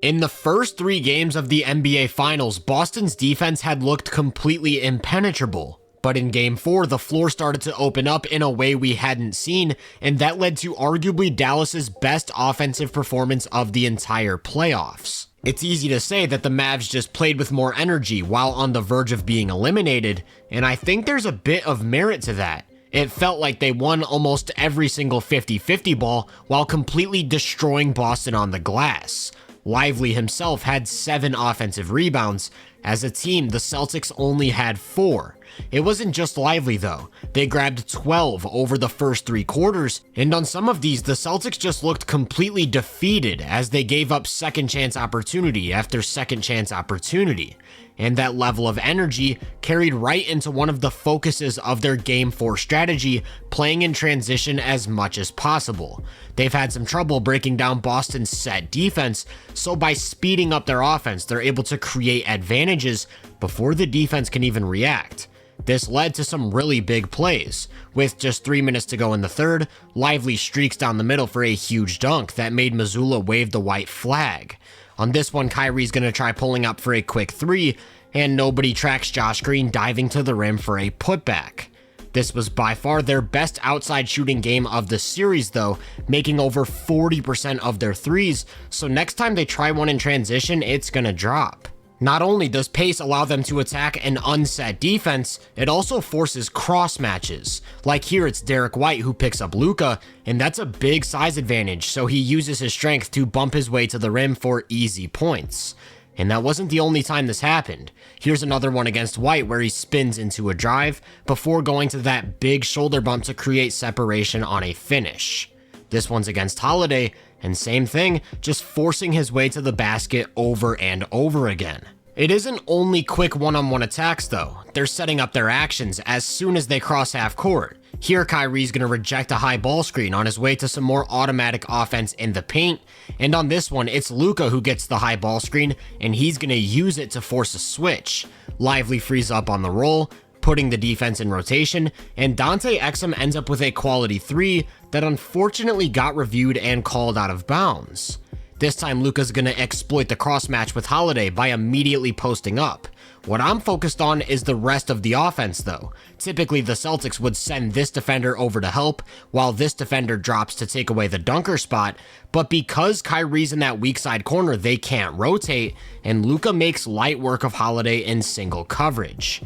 In the first 3 games of the NBA Finals, Boston's defense had looked completely impenetrable. But in Game 4, the floor started to open up in a way we hadn't seen, and that led to arguably Dallas's best offensive performance of the entire playoffs. It's easy to say that the Mavs just played with more energy while on the verge of being eliminated, and I think there's a bit of merit to that. It felt like they won almost every single 50-50 ball while completely destroying Boston on the glass. Lively himself had 7 offensive rebounds. As a team, the Celtics only had 4. It wasn't just Lively though. They grabbed 12 over the first 3 quarters, and on some of these, the Celtics just looked completely defeated as they gave up second chance opportunity after second chance opportunity. And that level of energy carried right into one of the focuses of their Game 4 strategy, playing in transition as much as possible. They've had some trouble breaking down Boston's set defense, so by speeding up their offense, they're able to create advantages before the defense can even react. This led to some really big plays. With just 3 minutes to go in the third, Lively streaks down the middle for a huge dunk that made Mazzulla wave the white flag. On this one, Kyrie's going to try pulling up for a quick 3, and nobody tracks Josh Green diving to the rim for a putback. This was by far their best outside shooting game of the series though, making over 40% of their threes, so next time they try one in transition, it's going to drop. Not only does pace allow them to attack an unset defense, it also forces cross matches. Like here, it's Derek White who picks up Luka, and that's a big size advantage, so he uses his strength to bump his way to the rim for easy points. And that wasn't the only time this happened. Here's another one against White where he spins into a drive before going to that big shoulder bump to create separation on a finish. This one's against Holiday, and same thing, just forcing his way to the basket over and over again. It isn't only quick one-on-one attacks though, they're setting up their actions as soon as they cross half court. Here Kyrie's going to reject a high ball screen on his way to some more automatic offense in the paint, and on this one it's Luka who gets the high ball screen and he's going to use it to force a switch. Lively frees up on the roll, putting the defense in rotation, and Dante Exum ends up with a quality 3 that unfortunately got reviewed and called out of bounds. This time Luka's gonna exploit the cross match with Holiday by immediately posting up. What I'm focused on is the rest of the offense though. Typically the Celtics would send this defender over to help while this defender drops to take away the dunker spot, but because Kyrie's in that weak side corner, they can't rotate, and Luka makes light work of Holiday in single coverage.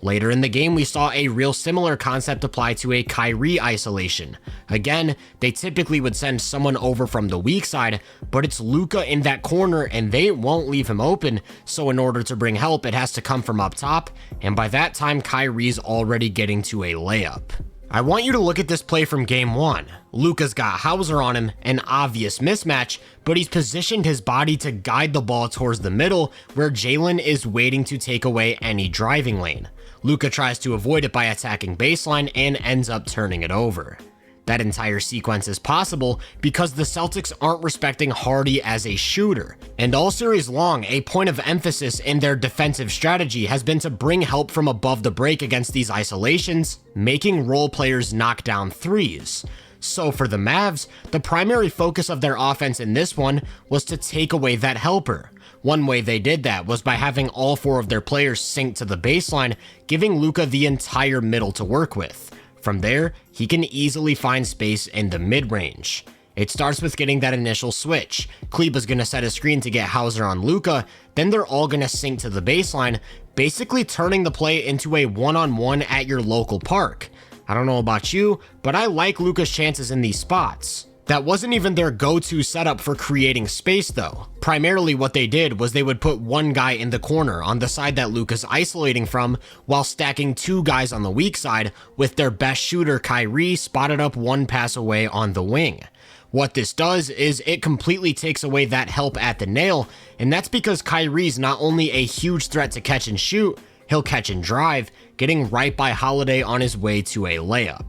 Later in the game, we saw a real similar concept apply to a Kyrie isolation. Again, they typically would send someone over from the weak side, but it's Luka in that corner and they won't leave him open, so in order to bring help, it has to come from up top, and by that time, Kyrie's already getting to a layup. I want you to look at this play from Game 1. Luka's got Hauser on him, an obvious mismatch, but he's positioned his body to guide the ball towards the middle where Jalen is waiting to take away any driving lane. Luka tries to avoid it by attacking baseline and ends up turning it over. That entire sequence is possible because the Celtics aren't respecting Hardy as a shooter. And all series long, a point of emphasis in their defensive strategy has been to bring help from above the break against these isolations, making role players knock down threes. So for the Mavs, the primary focus of their offense in this one was to take away that helper. One way they did that was by having all 4 of their players sink to the baseline, giving Luka the entire middle to work with. From there, he can easily find space in the mid-range. It starts with getting that initial switch. Kleber's going to set a screen to get Hauser on Luka, then they're all going to sink to the baseline, basically turning the play into a one-on-one at your local park. I don't know about you, but I like Luka's chances in these spots. That wasn't even their go-to setup for creating space though. Primarily what they did was they would put one guy in the corner on the side that Luka's isolating from while stacking 2 guys on the weak side with their best shooter Kyrie spotted up 1 pass away on the wing. What this does is it completely takes away that help at the nail, and that's because Kyrie's not only a huge threat to catch and shoot, he'll catch and drive, getting right by Holiday on his way to a layup.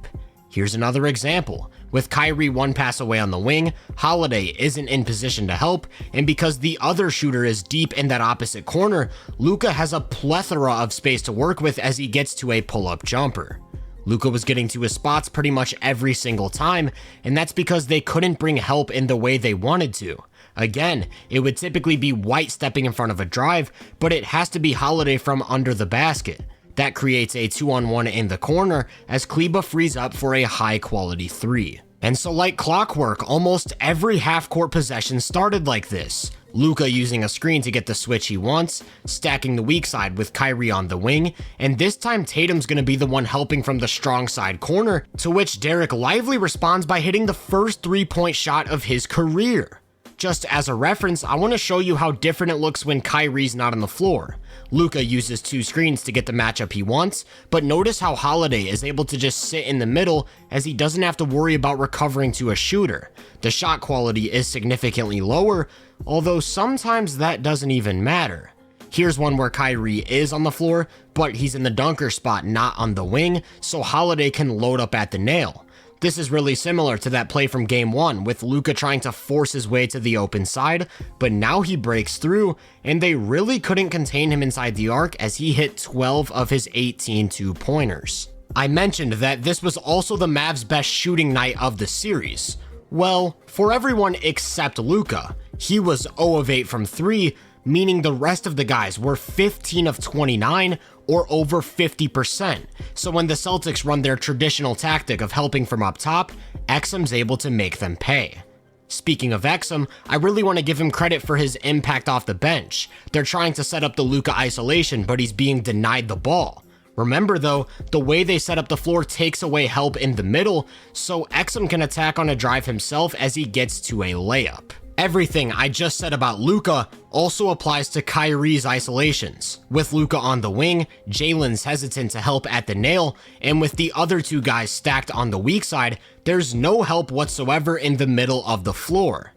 Here's another example. With Kyrie 1 pass away on the wing, Holiday isn't in position to help, and because the other shooter is deep in that opposite corner, Luka has a plethora of space to work with as he gets to a pull-up jumper. Luka was getting to his spots pretty much every single time, and that's because they couldn't bring help in the way they wanted to. Again, it would typically be White stepping in front of a drive, but it has to be Holiday from under the basket. That creates a 2-on-1 in the corner as Kleba frees up for a high quality 3. And so like clockwork, almost every half-court possession started like this. Luka using a screen to get the switch he wants, stacking the weak side with Kyrie on the wing, and this time Tatum's gonna be the one helping from the strong side corner, to which Derek Lively responds by hitting the first 3-point shot of his career. Just as a reference, I want to show you how different it looks when Kyrie's not on the floor. Luka uses 2 screens to get the matchup he wants, but notice how Holiday is able to just sit in the middle as he doesn't have to worry about recovering to a shooter. The shot quality is significantly lower, although sometimes that doesn't even matter. Here's one where Kyrie is on the floor, but he's in the dunker spot, not on the wing, so Holiday can load up at the nail. This is really similar to that play from game 1 with Luka trying to force his way to the open side, but now he breaks through and they really couldn't contain him inside the arc as he hit 12 of his 18 2-pointers. I mentioned that this was also the Mavs' best shooting night of the series. Well, for everyone except Luka. He was 0 of 8 from 3, meaning the rest of the guys were 15 of 29 or over 50%. So when the Celtics run their traditional tactic of helping from up top, Exum's able to make them pay. Speaking of Exum, I really want to give him credit for his impact off the bench. They're trying to set up the Luka isolation, but he's being denied the ball. Remember though, the way they set up the floor takes away help in the middle, so Exum can attack on a drive himself as he gets to a layup. Everything I just said about Luka also applies to Kyrie's isolations. With Luka on the wing, Jalen's hesitant to help at the nail, and with the other 2 guys stacked on the weak side, there's no help whatsoever in the middle of the floor.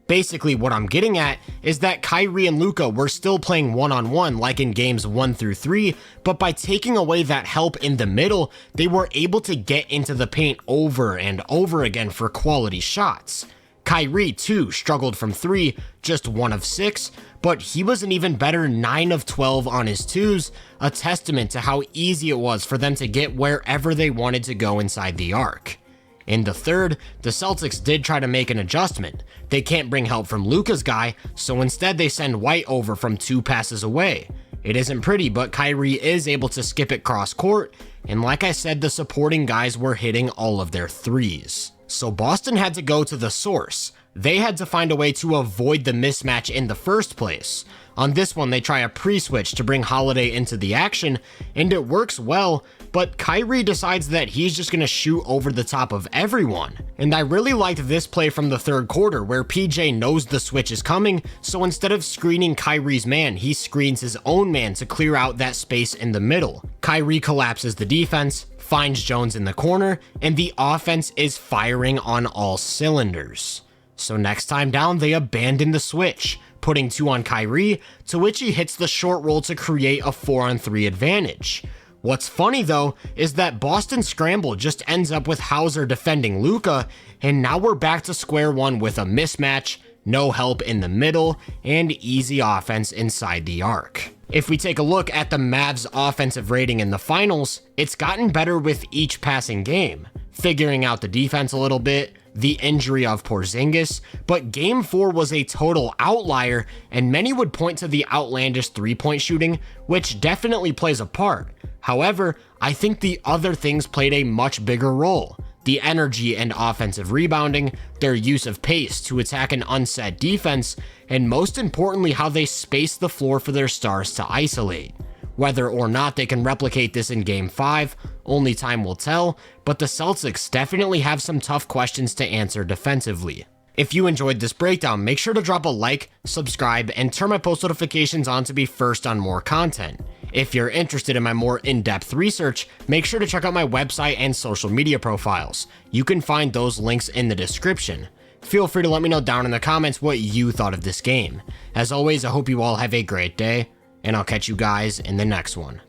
Basically, what I'm getting at is that Kyrie and Luka were still playing one-on-one like in games 1 through 3, but by taking away that help in the middle, they were able to get into the paint over and over again for quality shots. Kyrie, too, struggled from 3, just 1 of 6, but he was an even better 9 of 12 on his 2s, a testament to how easy it was for them to get wherever they wanted to go inside the arc. In the third, the Celtics did try to make an adjustment. They can't bring help from Luka's guy, so instead they send White over from 2 passes away. It isn't pretty, but Kyrie is able to skip it cross court, and like I said, the supporting guys were hitting all of their 3s. So Boston had to go to the source. They had to find a way to avoid the mismatch in the first place. On this one, they try a pre-switch to bring Holiday into the action, and it works well, but Kyrie decides that he's just going to shoot over the top of everyone. And I really liked this play from the third quarter where PJ knows the switch is coming, so instead of screening Kyrie's man, he screens his own man to clear out that space in the middle. Kyrie collapses the defense, finds Jones in the corner, and the offense is firing on all cylinders. So next time down, they abandon the switch, putting 2 on Kyrie, to which he hits the short roll to create a 4-on-3 advantage. What's funny though, is that Boston's scramble just ends up with Hauser defending Luka, and now we're back to square one with a mismatch, no help in the middle, and easy offense inside the arc. If we take a look at the Mavs' offensive rating in the finals, it's gotten better with each passing game, figuring out the defense a little bit, the injury of Porzingis, but game 4 was a total outlier, and many would point to the outlandish 3-point shooting, which definitely plays a part. However, I think the other things played a much bigger role. The energy and offensive rebounding, their use of pace to attack an unset defense, and most importantly how they space the floor for their stars to isolate. Whether or not they can replicate this in Game 5, only time will tell, but the Celtics definitely have some tough questions to answer defensively. If you enjoyed this breakdown, make sure to drop a like, subscribe, and turn my post notifications on to be first on more content. If you're interested in my more in-depth research, make sure to check out my website and social media profiles. You can find those links in the description. Feel free to let me know down in the comments what you thought of this game. As always, I hope you all have a great day, and I'll catch you guys in the next one.